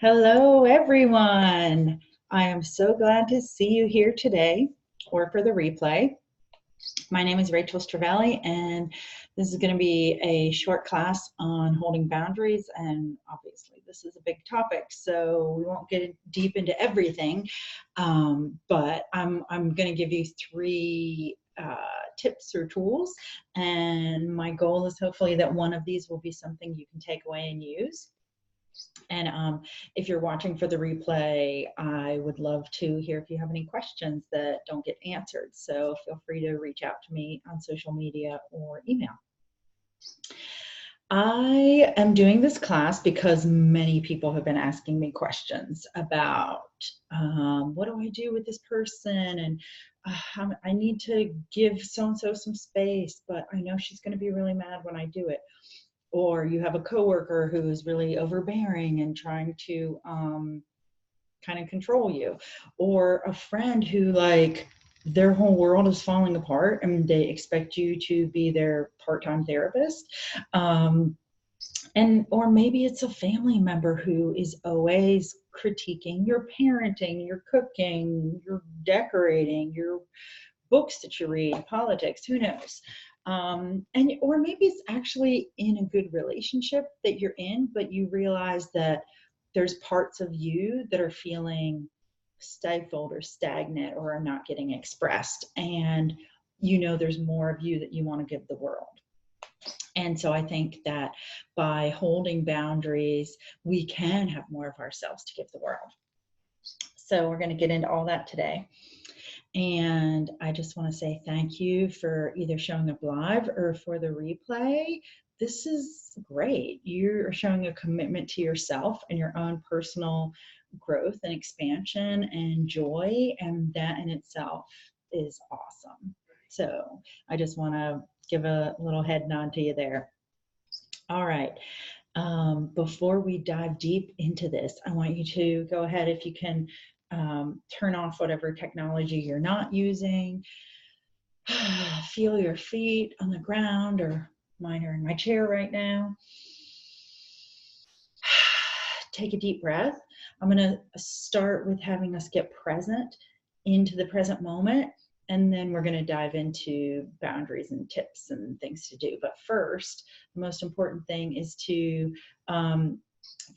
Hello, everyone. I am so glad to see you here today or for the replay. My name is Rachel Stravelli, and this is going to be a short class on holding boundaries. And obviously, this is a big topic, so we won't get deep into everything. But I'm going to give you three tips or tools, and my goal is hopefully that one of these will be something you can take away and use. And if you're watching for the replay, I would love to hear if you have any questions that don't get answered. So feel free to reach out to me on social media or email. I am doing this class because many people have been asking me questions about what do I do with this person, and I need to give so-and-so some space, but I know she's going to be really mad when I do it. Or you have a coworker who's really overbearing and trying to kind of control you, or a friend who their whole world is falling apart and they expect you to be their part-time therapist. Or maybe it's a family member who is always critiquing your parenting, your cooking, your decorating, your books that you read, politics, who knows? Or maybe it's actually in a good relationship that you're in, but you realize that there's parts of you that are feeling stifled or stagnant or are not getting expressed. And there's more of you that you want to give the world. And so I think that by holding boundaries, we can have more of ourselves to give the world. So we're going to get into all that today. And I just want to say thank you for either showing up live or for the replay. This is great. You're showing a commitment to yourself and your own personal growth and expansion and joy, and that in itself is awesome. So I just want to give a little head nod to you there. All right. Before we dive deep into this, I want you to go ahead, if you can, turn off whatever technology you're not using. Feel your feet on the ground, or mine are in my chair right now. Take a deep breath. I'm going to start with having us get present into the present moment, and then we're going to dive into boundaries and tips and things to do. But first, the most important thing is to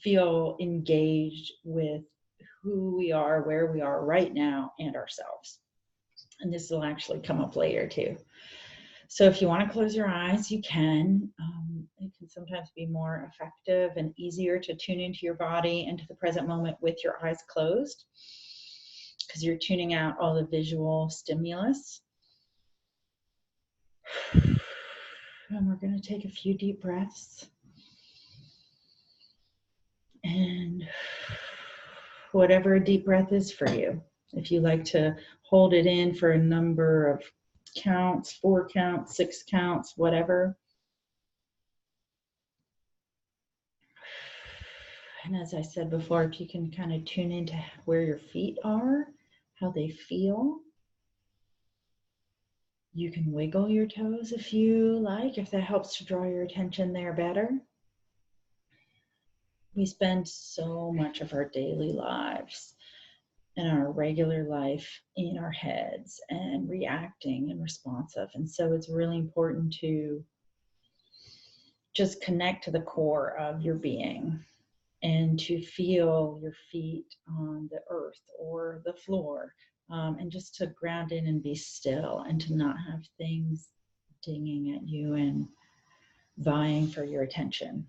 feel engaged with who we are, where we are right now, and ourselves. And this will actually come up later too. So if you want to close your eyes, you can. It can sometimes be more effective and easier to tune into your body, into the present moment with your eyes closed, because you're tuning out all the visual stimulus. And we're going to take a few deep breaths. And whatever a deep breath is for you, if you like to hold it in for a number of counts, 4 counts, 6 counts, whatever. And as I said before, if you can kind of tune into where your feet are, how they feel. You can wiggle your toes if you like, if that helps to draw your attention there better. We spend so much of our daily lives and our regular life in our heads and reacting and responsive. And so it's really important to just connect to the core of your being and to feel your feet on the earth or the floor, and just to ground in and be still and to not have things dinging at you and vying for your attention.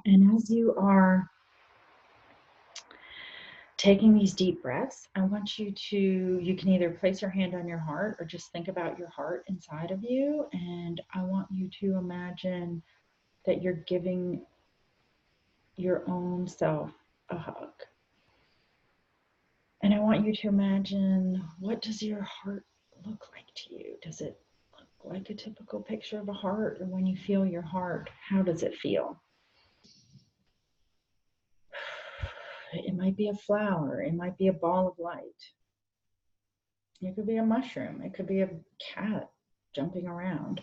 And as you are taking these deep breaths, I want you can either place your hand on your heart or just think about your heart inside of you. And I want you to imagine that you're giving your own self a hug. And I want you to imagine, what does your heart look like to you? Does it look like a typical picture of a heart? Or when you feel your heart, how does it feel? It might be a flower. It might be a ball of light. It could be a mushroom. It could be a cat jumping around.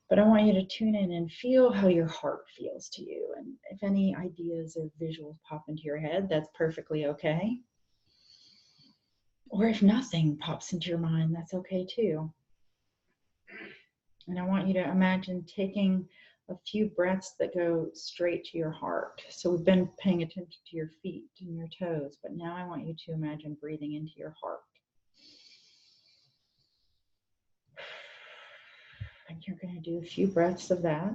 But I want you to tune in and feel how your heart feels to you. And if any ideas or visuals pop into your head, that's perfectly okay. Or if nothing pops into your mind, that's okay too. And I want you to imagine taking a few breaths that go straight to your heart. So we've been paying attention to your feet and your toes, but now I want you to imagine breathing into your heart. And you're going to do a few breaths of that.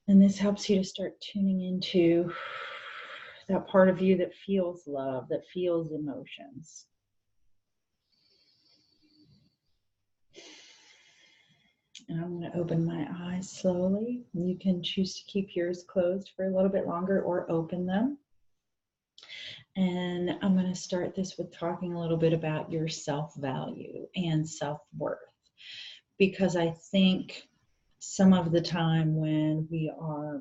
And this helps you to start tuning into that part of you that feels love, that feels emotions. And I'm going to open my eyes slowly. You can choose to keep yours closed for a little bit longer or open them. And I'm going to start this with talking a little bit about your self-value and self-worth, because I think some of the time when we are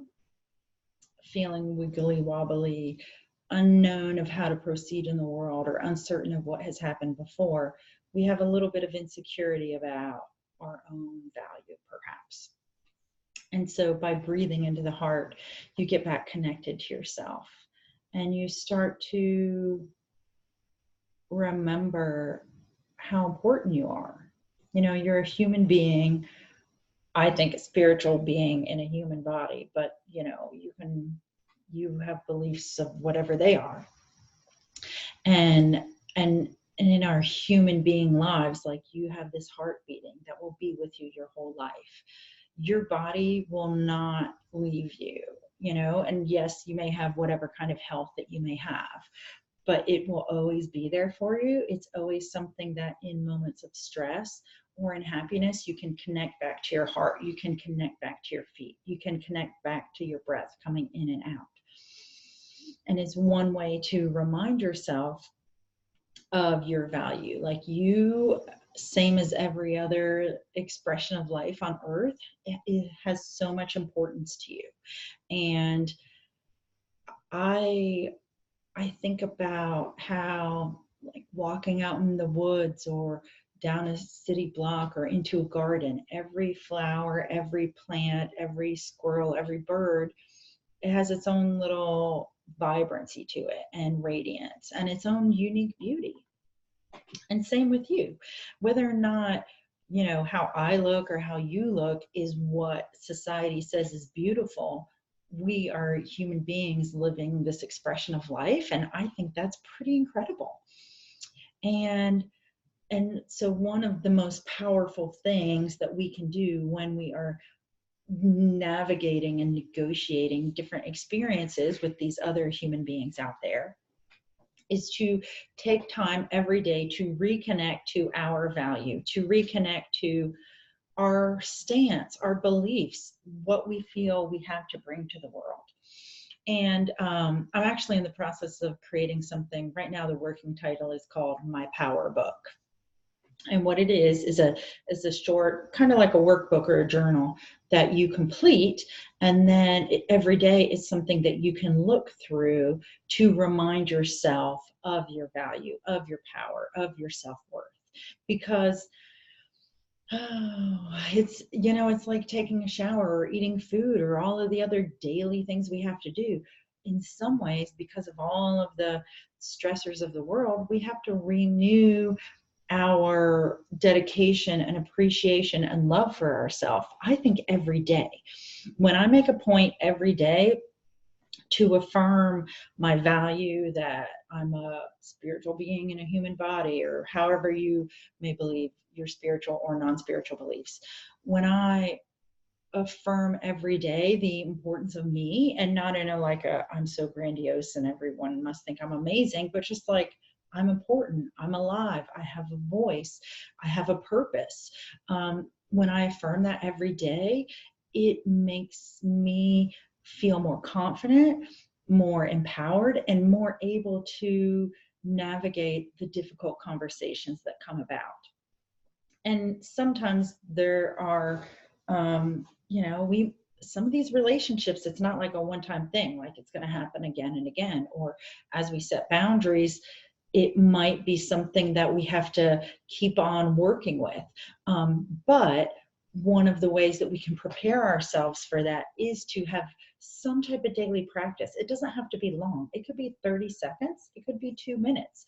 feeling wiggly wobbly, unknown of how to proceed in the world, or uncertain of what has happened before, we have a little bit of insecurity about our own value, perhaps. And so by breathing into the heart, you get back connected to yourself and you start to remember how important you are. You know, you're a human being. I think a spiritual being in a human body, but you know, you have beliefs of whatever they are. And in our human being lives, like, you have this heart beating that will be with you your whole life. Your body will not leave you, you know, and yes, you may have whatever kind of health that you may have, but it will always be there for you. It's always something that in moments of stress or in happiness, you can connect back to your heart. You can connect back to your feet. You can connect back to your breath coming in and out. And it's one way to remind yourself of your value. Like, you, same as every other expression of life on earth, it has so much importance to you. And I think about how, like, walking out in the woods or down a city block or into a garden, every flower, every plant, every squirrel, every bird, it has its own little vibrancy to it and radiance and its own unique beauty. And same with you. Whether or not, you know, how I look or how you look is what society says is beautiful, we are human beings living this expression of life, and I think that's pretty incredible. And so one of the most powerful things that we can do when we are navigating and negotiating different experiences with these other human beings out there is to take time every day to reconnect to our value, to reconnect to our stance, our beliefs, what we feel we have to bring to the world. And I'm actually in the process of creating something right now. The working title is called My Power Book. And what it is a short, kind of like a workbook or a journal that you complete. And then every day is something that you can look through to remind yourself of your value, of your power, of your self-worth. Because it's, you know, it's like taking a shower or eating food or all of the other daily things we have to do. In some ways, because of all of the stressors of the world, we have to renew our dedication and appreciation and love for ourselves, I think, every day. When I make a point every day to affirm my value that I'm a spiritual being in a human body, or however you may believe your spiritual or non-spiritual beliefs, when I affirm every day the importance of me, and not in a like a I'm so grandiose and everyone must think I'm amazing, but just like, I'm important, I'm alive, I have a voice, I have a purpose. When I affirm that every day, it makes me feel more confident, more empowered, and more able to navigate the difficult conversations that come about. And sometimes there are, you know, some of these relationships, it's not like a one-time thing, like it's going to happen again and again. Or as we set boundaries, it might be something that we have to keep on working with. But one of the ways that we can prepare ourselves for that is to have some type of daily practice. It doesn't have to be long. It could be 30 seconds. It could be 2 minutes,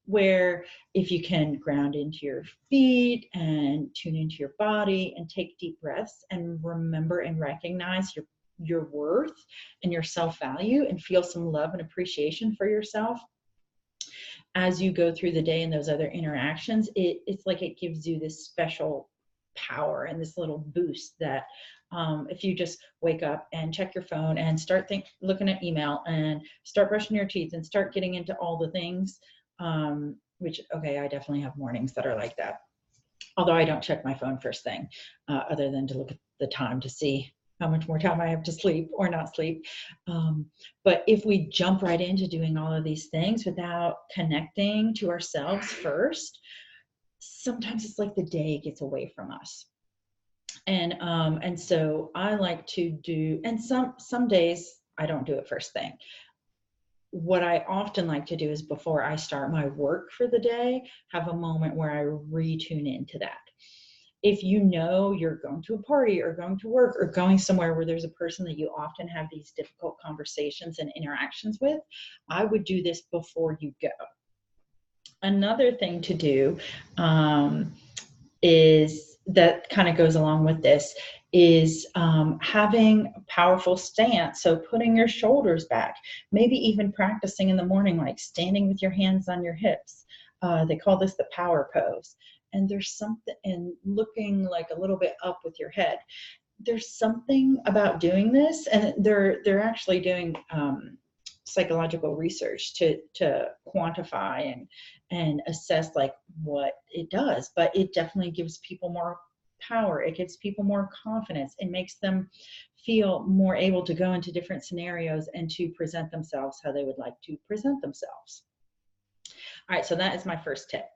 where if you can ground into your feet and tune into your body and take deep breaths and remember and recognize your worth and your self-value and feel some love and appreciation for yourself as you go through the day and those other interactions, it's like it gives you this special power and this little boost that if you just wake up and check your phone and start looking at email and start brushing your teeth and start getting into all the things, which, okay, I definitely have mornings that are like that. Although I don't check my phone first thing, other than to look at the time to see how much more time I have to sleep or not sleep. But if we jump right into doing all of these things without connecting to ourselves first, sometimes it's like the day gets away from us. And so I like to do, and some days I don't do it first thing. What I often like to do is before I start my work for the day, have a moment where I retune into that. If you know you're going to a party or going to work or going somewhere where there's a person that you often have these difficult conversations and interactions with, I would do this before you go. Another thing to do is that kind of goes along with this is having a powerful stance. So putting your shoulders back, maybe even practicing in the morning, like standing with your hands on your hips. They call this the power pose. And there's something, and looking like a little bit up with your head. There's something about doing this, and they're actually doing psychological research to quantify and assess like what it does. But it definitely gives people more power. It gives people more confidence. It makes them feel more able to go into different scenarios and to present themselves how they would like to present themselves. All right, so that is my first tip.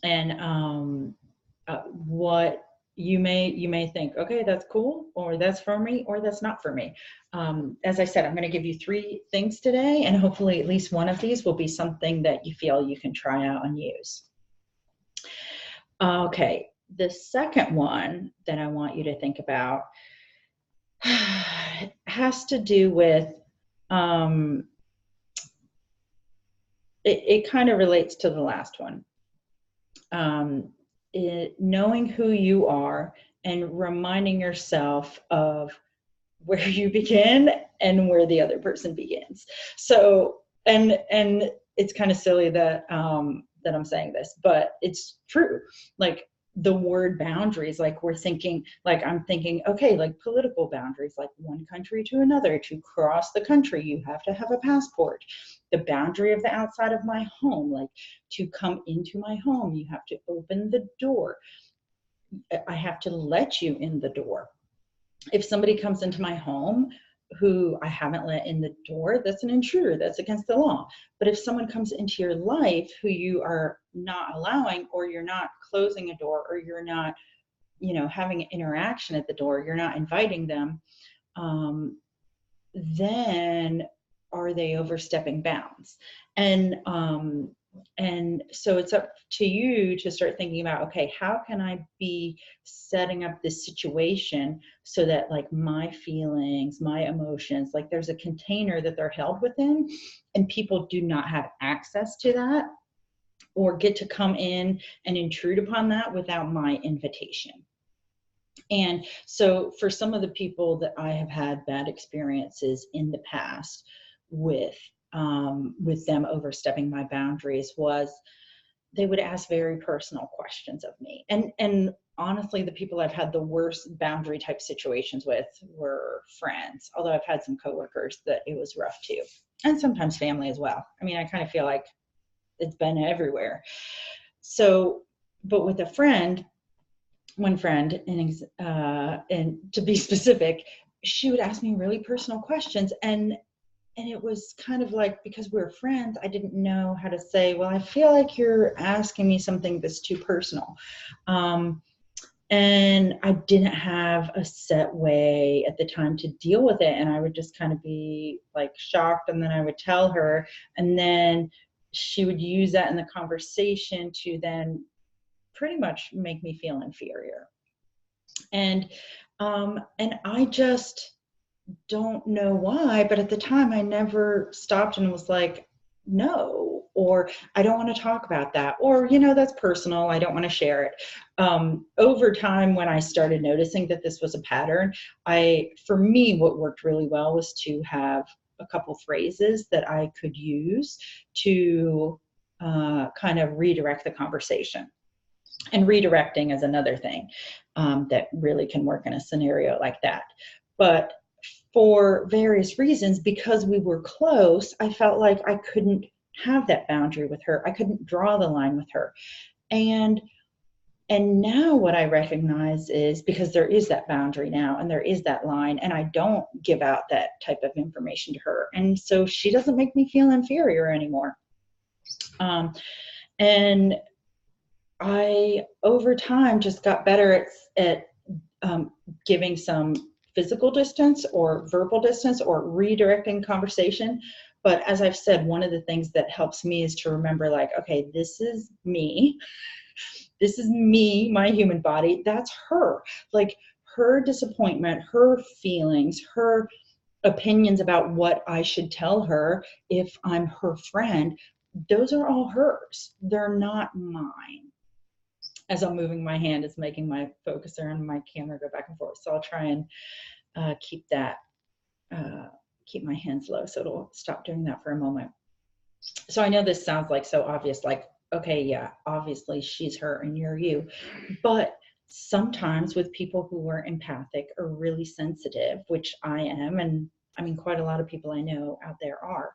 And what you may think, okay, that's cool, or that's for me, or that's not for me. As I said, I'm going to give you 3 things today, and hopefully at least one of these will be something that you feel you can try out and use. Okay, the second one that I want you to think about has to do with, it kind of relates to the last one. Knowing who you are and reminding yourself of where you begin and where the other person begins. So, and it's kind of silly that that I'm saying this, but it's true. Like the word boundaries, like we're thinking, like I'm thinking, okay, like political boundaries, like one country to another. To cross the country, you have to have a passport. The boundary of the outside of my home, like to come into my home, you have to open the door. I have to let you in the door. If somebody comes into my home who I haven't let in the door, that's an intruder. That's against the law. But if someone comes into your life who you are not allowing, or you're not closing a door, or you're not, having an interaction at the door, you're not inviting them, then are they overstepping bounds? And so it's up to you to start thinking about, okay, how can I be setting up this situation so that like my feelings, my emotions, like there's a container that they're held within, and people do not have access to that or get to come in and intrude upon that without my invitation. And so for some of the people that I have had bad experiences in the past with them overstepping my boundaries, was they would ask very personal questions of me. And honestly, the people I've had the worst boundary type situations with were friends, although I've had some coworkers that it was rough too. And sometimes family as well. I mean, I kind of feel like it's been everywhere. So, but with a friend, one friend, and to be specific, she would ask me really personal questions, and it was kind of like, because we're friends, I didn't know how to say, well, I feel like you're asking me something that's too personal. And I didn't have a set way at the time to deal with it. And I would just kind of be like shocked. And then I would tell her, and then she would use that in the conversation to then pretty much make me feel inferior. And I just don't know why, but at the time I never stopped and was like, no, or I don't want to talk about that, or, that's personal, I don't want to share it. Over time, when I started noticing that this was a pattern, for me, what worked really well was to have a couple phrases that I could use to kind of redirect the conversation. And redirecting is another thing that really can work in a scenario like that. But for various reasons, because we were close, I felt like I couldn't have that boundary with her. I couldn't draw the line with her. And now what I recognize is, because there is that boundary now and there is that line, and I don't give out that type of information to her. And so she doesn't make me feel inferior anymore. And I, over time, just got better at giving some physical distance or verbal distance or redirecting conversation. But as I've said, one of the things that helps me is to remember, like, okay, this is me. This is me, my human body. That's her. Like, her disappointment, her feelings, her opinions about what I should tell her if I'm her friend, those are all hers. They're not mine. As I'm moving my hand, it's making my focuser and my camera go back and forth. So I'll try and keep my hands low, so it'll stop doing that for a moment. So I know this sounds like so obvious, like, okay, yeah, obviously she's her and you're you. But sometimes with people who are empathic or really sensitive, which I am, and I mean, quite a lot of people I know out there are,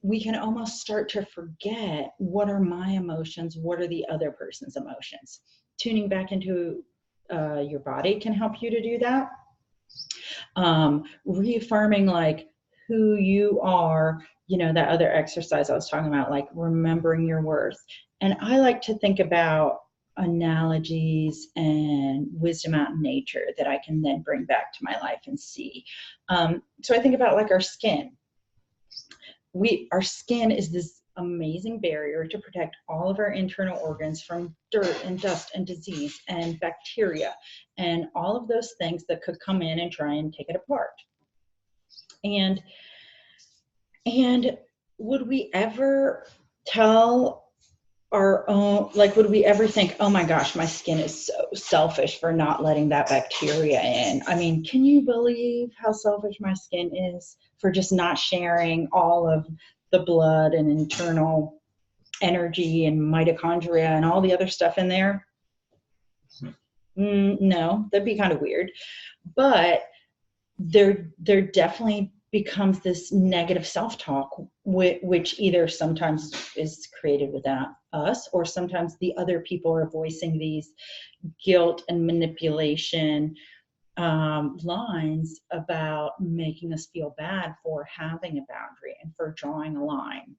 we can almost start to forget, what are my emotions? What are the other person's emotions? Tuning back into your body can help you to do that. Reaffirming like who you are, that other exercise I was talking about, like remembering your worth. And I like to think about analogies and wisdom out in nature that I can then bring back to my life and see. So I think about like our skin. Our skin is this amazing barrier to protect all of our internal organs from dirt and dust and disease and bacteria and all of those things that could come in and try and take it apart. And would we ever tell our own, like, would we ever think, oh my gosh, my skin is so selfish for not letting that bacteria in? I mean, can you believe how selfish my skin is for just not sharing all of the blood and internal energy and mitochondria and all the other stuff in there? No, that'd be kind of weird. But there definitely becomes this negative self-talk, which either sometimes is created without us, or sometimes the other people are voicing these guilt and manipulation lines about making us feel bad for having a boundary and for drawing a line.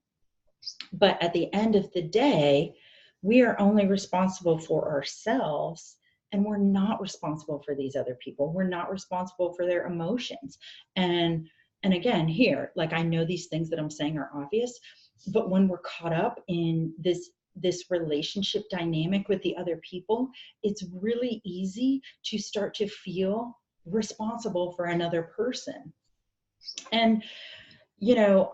But at the end of the day, we are only responsible for ourselves, and we're not responsible for these other people. We're not responsible for their emotions. And again, here, like, I know these things that I'm saying are obvious, but when we're caught up in this relationship dynamic with the other people, it's really easy to start to feel responsible for another person. And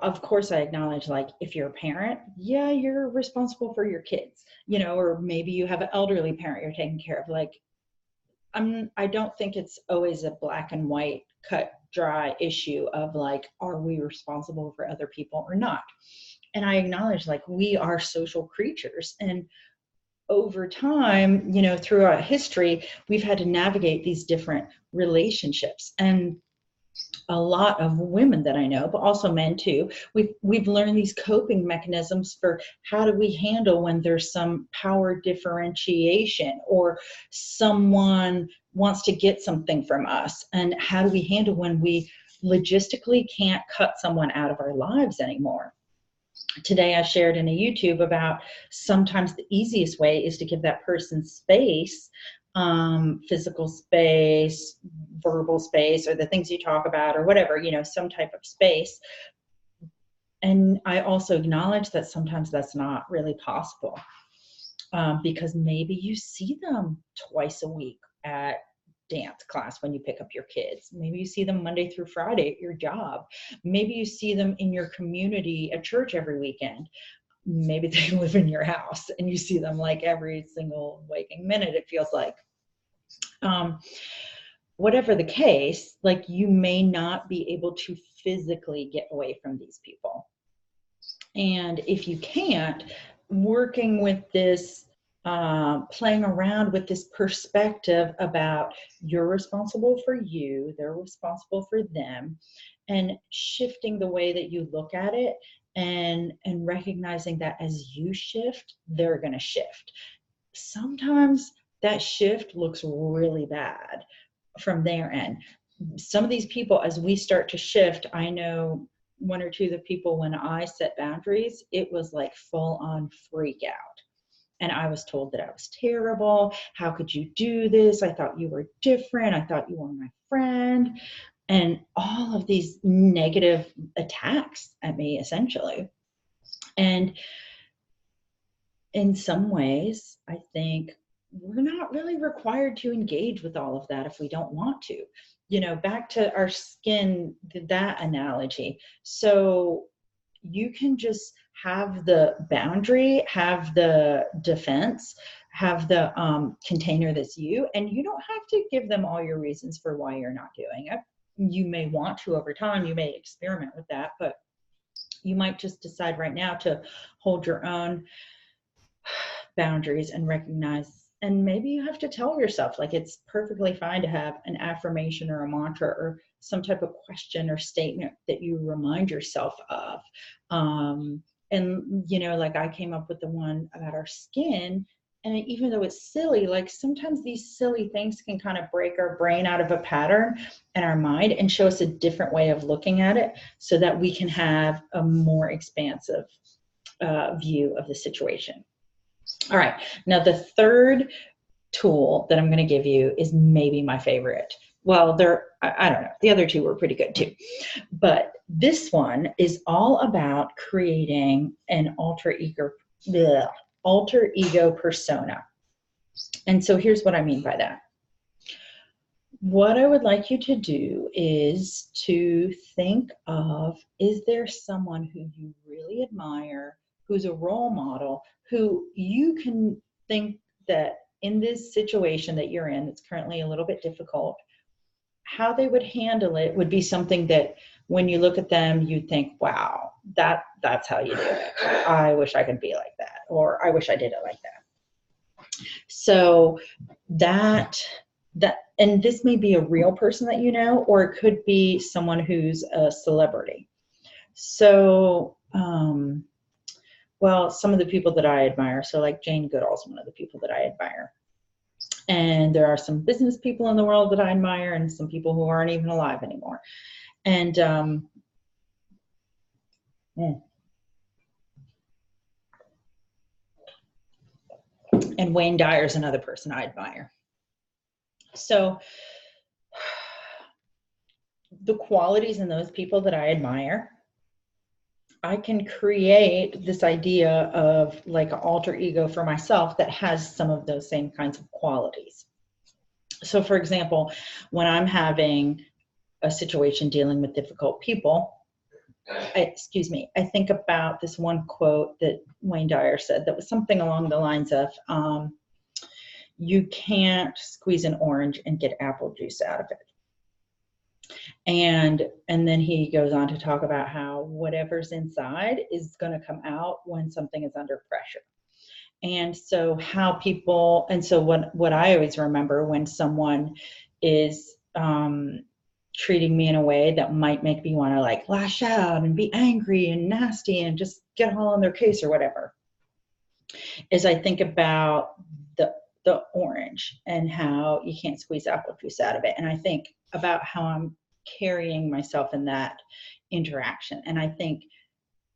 of course I acknowledge, like, if you're a parent, yeah, you're responsible for your kids, or maybe you have an elderly parent you're taking care of. Like, I don't think it's always a black and white, cut dry issue of like, are we responsible for other people or not? And I acknowledge, like, we are social creatures, and over time, throughout history, we've had to navigate these different relationships. And a lot of women that I know, but also men too, we've learned these coping mechanisms for how do we handle when there's some power differentiation, or someone wants to get something from us, and how do we handle when we logistically can't cut someone out of our lives anymore. Today I shared in a YouTube about sometimes the easiest way is to give that person space physical space, verbal space, or the things you talk about, or whatever, some type of space. And I also acknowledge that sometimes that's not really possible, because maybe you see them twice a week at dance class when you pick up your kids. Maybe you see them Monday through Friday at your job. Maybe you see them in your community at church every weekend. Maybe they live in your house and you see them like every single waking minute, it feels like. Whatever the case, like, you may not be able to physically get away from these people. And if you can't, working with this, playing around with this perspective about you're responsible for you, they're responsible for them, and shifting the way that you look at it, and recognizing that as you shift, they're going to shift. Sometimes that shift looks really bad from their end. Some of these people, as we start to shift, I know one or two of the people, when I set boundaries, it was like full on freak out. And I was told that I was terrible. How could you do this? I thought you were different. I thought you were my friend. And all of these negative attacks at me, essentially. And in some ways, I think we're not really required to engage with all of that if we don't want to. Back to our skin, that analogy. So you can just have the boundary, have the defense, have the container that's you, and you don't have to give them all your reasons for why you're not doing it. You may want to over time, you may experiment with that, but you might just decide right now to hold your own boundaries and recognize. And maybe you have to tell yourself, like, it's perfectly fine to have an affirmation or a mantra or some type of question or statement that you remind yourself of. And like, I came up with the one about our skin, and even though it's silly, like, sometimes these silly things can kind of break our brain out of a pattern and our mind and show us a different way of looking at it, so that we can have a more expansive view of the situation. All right, now the third tool that I'm going to give you is maybe my favorite. Well, I don't know, the other two were pretty good too. But this one is all about creating an alter ego persona. And so here's what I mean by that. What I would like you to do is to think of, is there someone who you really admire, who's a role model, who you can think that in this situation that you're in, that's currently a little bit difficult, how they would handle it would be something that when you look at them, you'd think, wow, that's how you do it. I wish I could be like that, or I wish I did it like that. So and this may be a real person that you know, or it could be someone who's a celebrity. So, well, some of the people that I admire, so like Jane Goodall is one of the people that I admire. And there are some business people in the world that I admire, and some people who aren't even alive anymore. And and Wayne Dyer is another person I admire. So the qualities in those people that I admire, I can create this idea of like an alter ego for myself that has some of those same kinds of qualities. So for example, when I'm having a situation dealing with difficult people, I think about this one quote that Wayne Dyer said that was something along the lines of, you can't squeeze an orange and get apple juice out of it. And then he goes on to talk about how whatever's inside is going to come out when something is under pressure. And so what I always remember when someone is treating me in a way that might make me want to like lash out and be angry and nasty and just get all on their case or whatever, is I think about the orange and how you can't squeeze apple juice out of it. And I think about how I'm carrying myself in that interaction. And I think,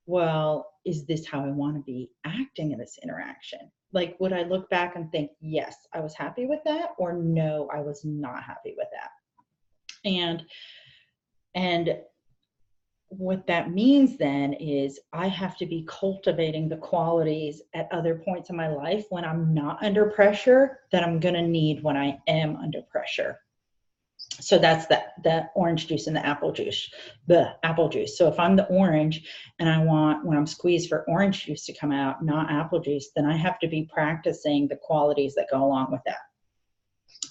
well, is this how I want to be acting in this interaction? Like, would I look back and think, yes, I was happy with that, or no, I was not happy with that? And what that means then is I have to be cultivating the qualities at other points in my life when I'm not under pressure that I'm going to need when I am under pressure. So that's the orange juice and the apple juice. The apple juice. So if I'm the orange and I want, when I'm squeezed, for orange juice to come out, not apple juice, then I have to be practicing the qualities that go along with that.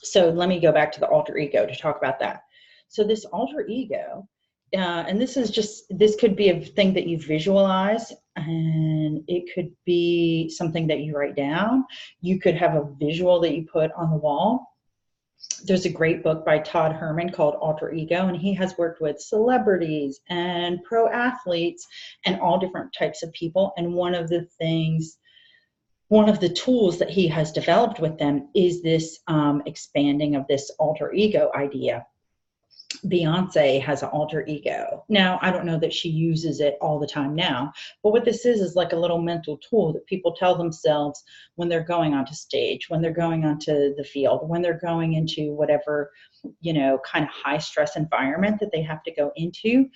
So let me go back to the alter ego to talk about that. So this alter ego, and this could be a thing that you visualize, and it could be something that you write down. You could have a visual that you put on the wall. There's a great book by Todd Herman called Alter Ego, and he has worked with celebrities and pro athletes and all different types of people. And one of the tools that he has developed with them is this expanding of this alter ego idea. Beyonce has an alter ego. Now, I don't know that she uses it all the time now, but what this is like a little mental tool that people tell themselves when they're going onto stage, when they're going onto the field, when they're going into whatever, kind of high stress environment that they have to go into.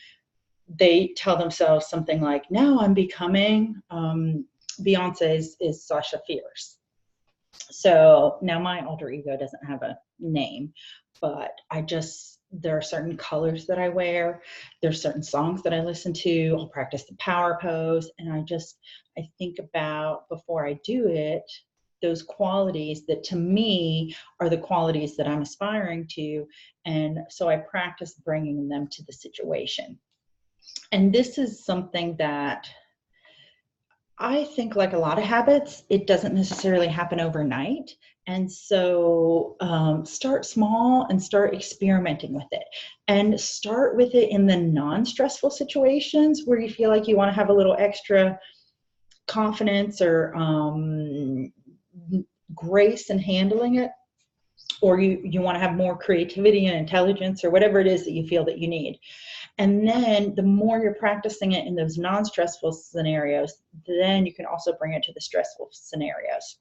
They tell themselves something like, now I'm becoming, Beyonce is Sasha Fierce. So now my alter ego doesn't have a name, but there are certain colors that I wear. There's certain songs that I listen to. I'll practice the power pose. And I think about, before I do it, those qualities that to me are the qualities that I'm aspiring to. And so I practice bringing them to the situation. And this is something that I think, like a lot of habits, it doesn't necessarily happen overnight. And so start small and start experimenting with it. And start with it in the non-stressful situations where you feel like you want to have a little extra confidence or grace in handling it. Or you want to have more creativity and intelligence, or whatever it is that you feel that you need. And then the more you're practicing it in those non-stressful scenarios, then you can also bring it to the stressful scenarios.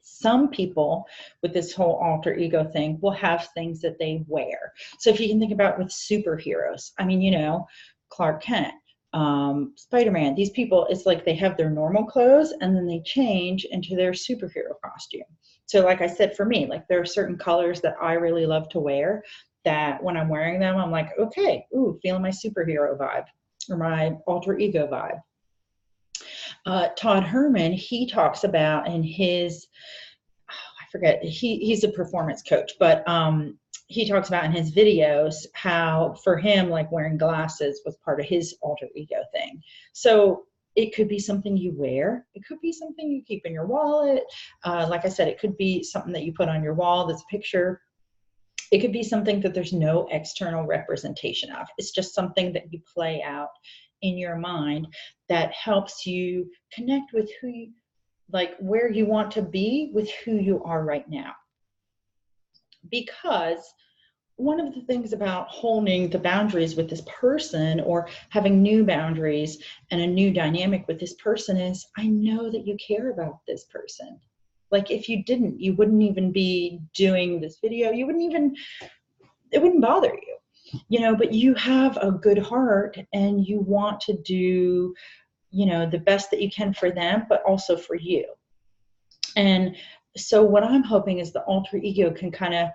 Some people with this whole alter ego thing will have things that they wear. So if you can think about with superheroes, I mean, Clark Kent, Spider-Man, these people, it's like they have their normal clothes and then they change into their superhero costume. So like I said, for me, like there are certain colors that I really love to wear that when I'm wearing them, I'm like, okay, feeling my superhero vibe or my alter ego vibe. Todd Herman, he talks about in his, I forget, he's a performance coach, but he talks about in his videos how for him, like wearing glasses was part of his alter ego thing. So it could be something you wear. It could be something you keep in your wallet. Like I said, it could be something that you put on your wall that's a picture. It could be something that there's no external representation of. It's just something that you play out in your mind that helps you connect with where you want to be with who you are right now. Because one of the things about holding the boundaries with this person or having new boundaries and a new dynamic with this person is, I know that you care about this person. Like if you didn't, you wouldn't even be doing this video. It wouldn't bother you, but you have a good heart and you want to do, the best that you can for them, but also for you. And so what I'm hoping is the alter ego can kind of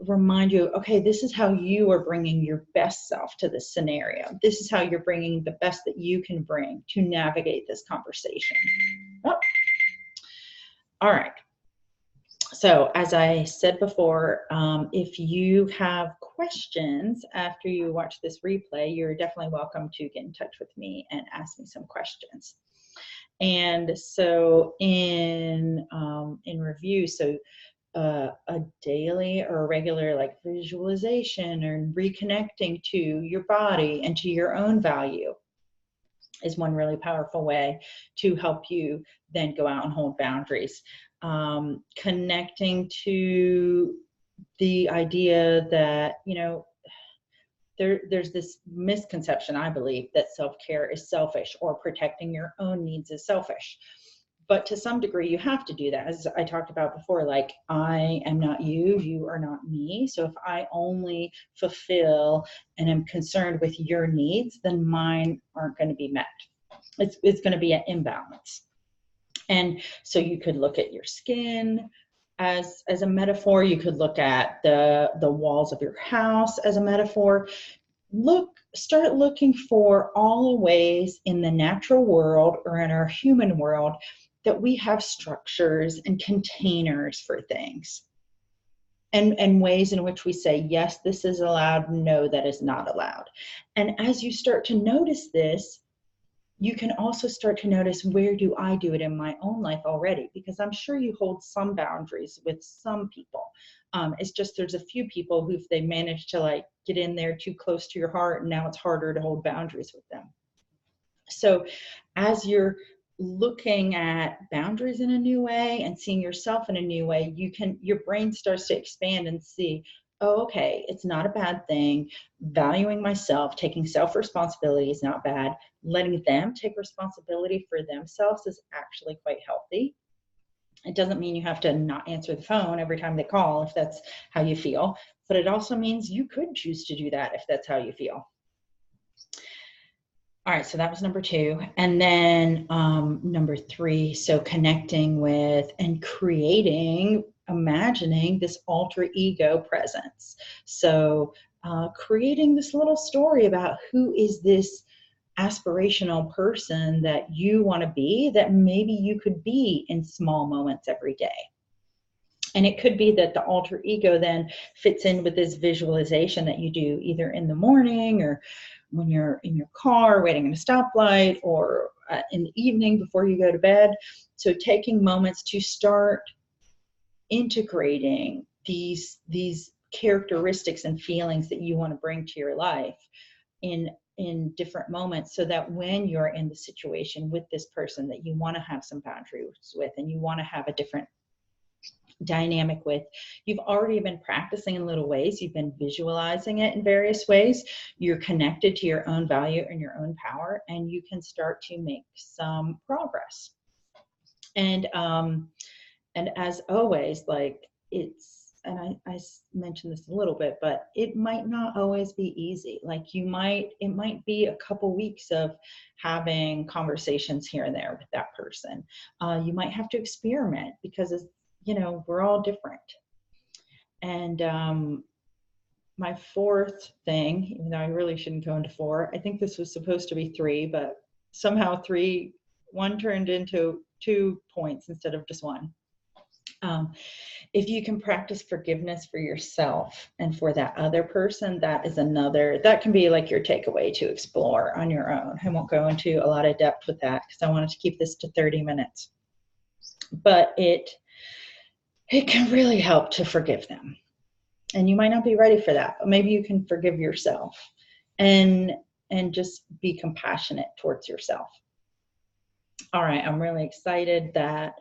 remind you, okay, this is how you are bringing your best self to this scenario. This is how you're bringing the best that you can bring to navigate this conversation. Oh. All right. So as I said before, if you have questions after you watch this replay, you're definitely welcome to get in touch with me and ask me some questions. And so in review, so a daily or a regular like visualization or reconnecting to your body and to your own value is one really powerful way to help you then go out and hold boundaries. Connecting to the idea that, there's this misconception, I believe, that self-care is selfish or protecting your own needs is selfish. But to some degree, you have to do that. As I talked about before, like, I am not you, you are not me. So if I only fulfill and am concerned with your needs, then mine aren't going to be met. It's going to be an imbalance. And so you could look at your skin as a metaphor. You could look at the walls of your house as a metaphor. Start looking for all the ways in the natural world or in our human world that we have structures and containers for things, and ways in which we say, yes, this is allowed, no, that is not allowed. And as you start to notice this, you can also start to notice, where do I do it in my own life already? Because I'm sure you hold some boundaries with some people. It's just there's a few people who they managed to like get in there too close to your heart, and now it's harder to hold boundaries with them. So as you're looking at boundaries in a new way and seeing yourself in a new way, your brain starts to expand and see, oh, okay, it's not a bad thing. Valuing myself, taking self-responsibility is not bad. Letting them take responsibility for themselves is actually quite healthy. It doesn't mean you have to not answer the phone every time they call if that's how you feel, but it also means you could choose to do that if that's how you feel. All right, so that was number 2. And then number 3, so connecting with and creating, imagining this alter ego presence. So creating this little story about who is this aspirational person that you want to be, that maybe you could be in small moments every day. And it could be that the alter ego then fits in with this visualization that you do either in the morning or when you're in your car waiting in a stoplight, or in the evening before you go to bed. So taking moments to start integrating these characteristics and feelings that you want to bring to your life in different moments, so that when you're in the situation with this person that you want to have some boundaries with and you want to have a different dynamic with, you've already been practicing in little ways, you've been visualizing it in various ways, you're connected to your own value and your own power, and you can start to make some progress. And as always, like, and I mentioned this a little bit, but it might not always be easy. Like, it might be a couple weeks of having conversations here and there with that person. You might have to experiment because, we're all different. And my 4th thing, even though I really shouldn't go into 4, I think this was supposed to be 3, but somehow 1 turned into 2 points instead of just 1. If you can practice forgiveness for yourself and for that other person, that can be like your takeaway to explore on your own. I won't go into a lot of depth with that because I wanted to keep this to 30 minutes. But it can really help to forgive them. And you might not be ready for that, but maybe you can forgive yourself and just be compassionate towards yourself. All right, I'm really excited that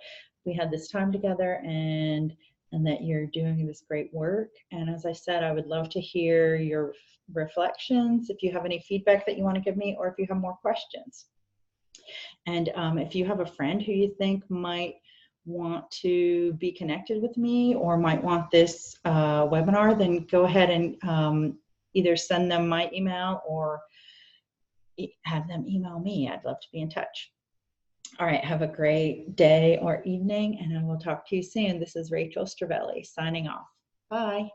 we had this time together and that you're doing this great work. And as I said, I would love to hear your reflections, if you have any feedback that you want to give me, or if you have more questions. And if you have a friend who you think might want to be connected with me or might want this webinar, then go ahead and either send them my email or have them email me. I'd love to be in touch. All right, have a great day or evening, and I will talk to you soon. This is Rachel Stravelli signing off. Bye.